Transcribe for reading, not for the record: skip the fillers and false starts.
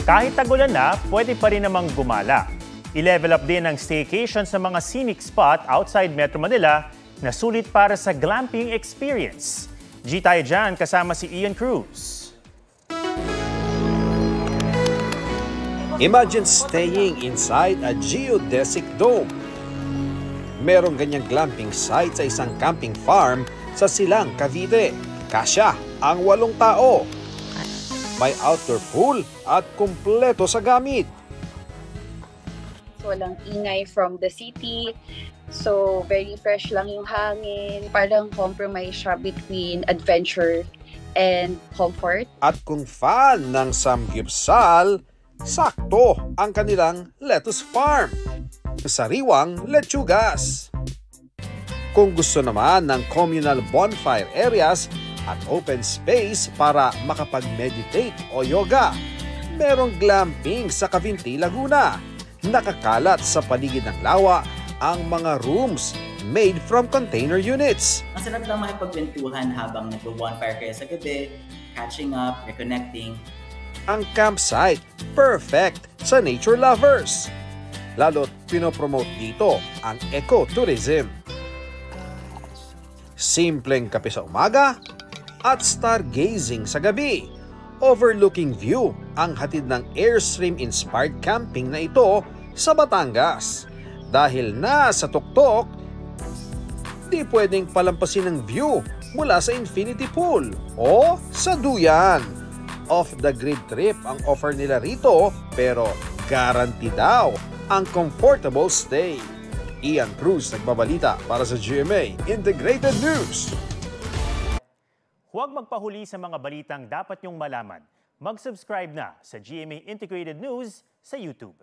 Kahit tagulan na, pwede pa rin namang gumala. I-level up din ang staycation sa mga scenic spot outside Metro Manila na sulit para sa glamping experience. G tayo dyan kasama si Ian Cruz. Imagine staying inside a geodesic dome. Merong ganyang glamping site sa isang camping farm sa Silang, Cavite. Kasya ang 8 tao. May outdoor pool at kumpleto sa gamit. Walang ingay from the city. So, very fresh lang yung hangin. Parang compromise siya between adventure and comfort. At kung fan ng samgyupsal, sakto ang kanilang lettuce farm. Sariwang lechugas. Kung gusto naman ng communal bonfire areas at open space para makapag-meditate o yoga, merong glamping sa Cavinti, Laguna. Nakakalat sa paligid ng lawa ang mga rooms made from container units. Masarap lang makipagkwentuhan habang nagbo-bonfire kayo sa gabi, catching up, reconnecting. Ang campsite, perfect sa nature lovers. Lalo't pinopromote dito ang ecotourism. Simpleng kape sa umaga at stargazing sa gabi. Overlooking view ang hatid ng Airstream-inspired camping na ito sa Batangas. Dahil nasa tuktok, di pwedeng palampasin ang view mula sa infinity pool o sa duyan. Off-the-grid trip ang offer nila rito, pero guarantee daw ang comfortable stay. Ian Cruz nagbabalita para sa GMA Integrated News. Huwag magpahuli sa mga balitang dapat niyong malaman. Mag-subscribe na sa GMA Integrated News sa YouTube.